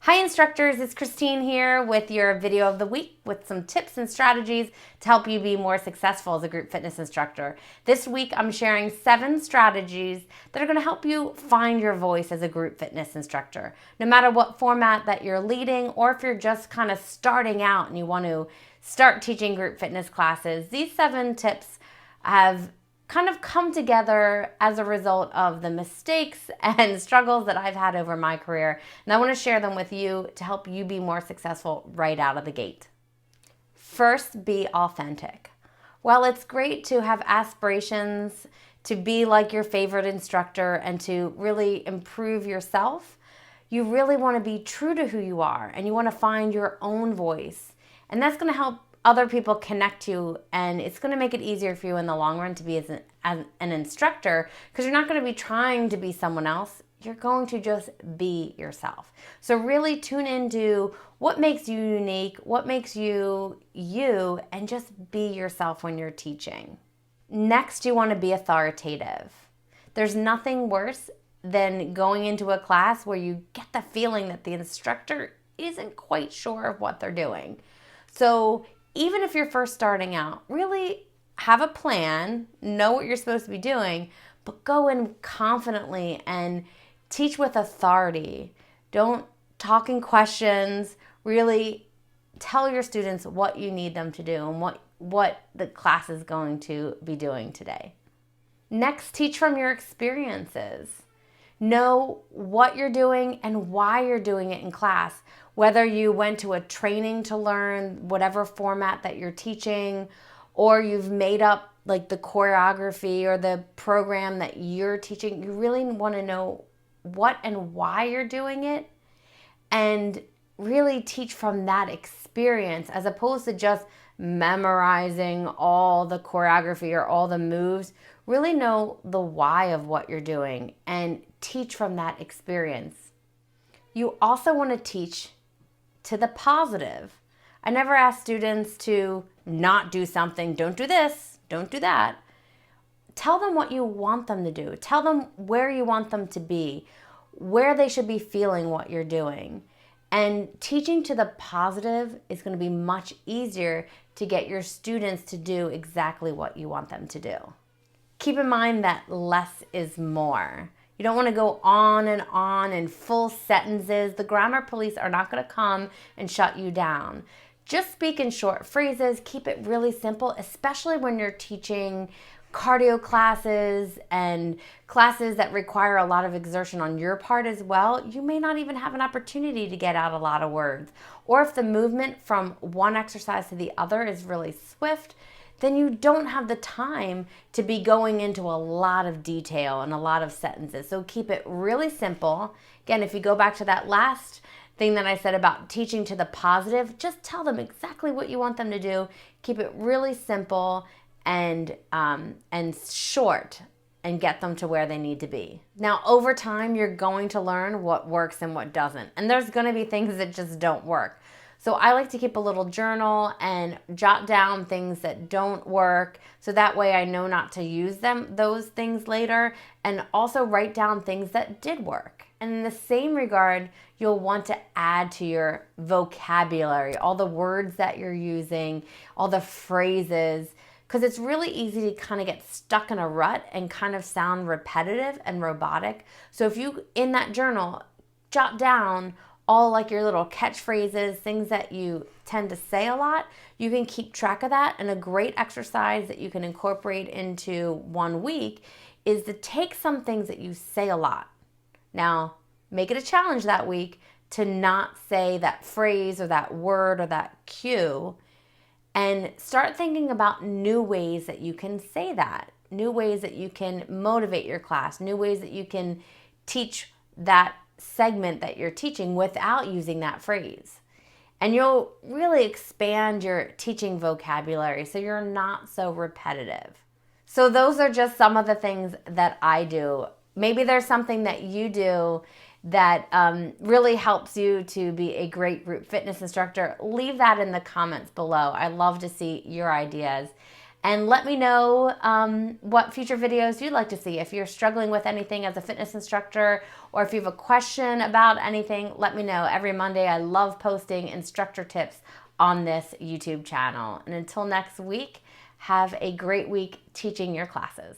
Hi instructors, it's Christine here with your video of the week with some tips and strategies to help you be more successful as a group fitness instructor. This week I'm sharing 7 strategies that are going to help you find your voice as a group fitness instructor. No matter what format that you're leading, or if you're just kind of starting out and you want to start teaching group fitness classes, these 7 tips have kind of come together as a result of the mistakes and struggles that I've had over my career. And I want to share them with you to help you be more successful right out of the gate. First, be authentic. While it's great to have aspirations to be like your favorite instructor and to really improve yourself, you really want to be true to who you are and you want to find your own voice. And that's going to help other people connect you, and it's going to make it easier for you in the long run to be as an instructor, because you're not going to be trying to be someone else. You're going to just be yourself. So really tune into what makes you unique, what makes you you, and just be yourself when you're teaching. Next, you want to be authoritative. There's nothing worse than going into a class where you get the feeling that the instructor isn't quite sure of what they're doing. So even if you're first starting out, really have a plan, know what you're supposed to be doing, but go in confidently and teach with authority. Don't talk in questions. Really tell your students what you need them to do and what the class is going to be doing today. Next, teach from your experiences. Know what you're doing and why you're doing it in class. Whether you went to a training to learn whatever format that you're teaching, or you've made up like the choreography or the program that you're teaching, you really want to know what and why you're doing it and really teach from that experience, as opposed to just memorizing all the choreography or all the moves. Really know the why of what you're doing and teach from that experience. You also want to teach to the positive. I never ask students to not do something. Don't do this, don't do that. Tell them what you want them to do. Tell them where you want them to be, where they should be feeling what you're doing. And teaching to the positive is going to be much easier to get your students to do exactly what you want them to do. Keep in mind that less is more. You don't want to go on in full sentences. The grammar police are not going to come and shut you down. Just speak in short phrases. Keep it really simple, especially when you're teaching cardio classes and classes that require a lot of exertion on your part as well. You may not even have an opportunity to get out a lot of words. Or if the movement from one exercise to the other is really swift, then you don't have the time to be going into a lot of detail and a lot of sentences. So keep it really simple. Again, if you go back to that last thing that I said about teaching to the positive, just tell them exactly what you want them to do. Keep it really simple and short, and get them to where they need to be. Now, over time, you're going to learn what works and what doesn't. And there's going to be things that just don't work. So I like to keep a little journal and jot down things that don't work, so that way I know not to use those things later, and also write down things that did work. And in the same regard, you'll want to add to your vocabulary, all the words that you're using, all the phrases, because it's really easy to kind of get stuck in a rut and kind of sound repetitive and robotic. So if you, in that journal, jot down all like your little catchphrases, things that you tend to say a lot, you can keep track of that. And a great exercise that you can incorporate into 1 week is to take some things that you say a lot. Now, make it a challenge that week to not say that phrase or that word or that cue, and start thinking about new ways that you can say that, new ways that you can motivate your class, new ways that you can teach that segment that you're teaching without using that phrase. And you'll really expand your teaching vocabulary so you're not so repetitive. So those are just some of the things that I do. Maybe there's something that you do that really helps you to be a great group fitness instructor. Leave that in the comments below. I love to see your ideas. And let me know what future videos you'd like to see. If you're struggling with anything as a fitness instructor, or if you have a question about anything, let me know. Every Monday, I love posting instructor tips on this YouTube channel. And until next week, have a great week teaching your classes.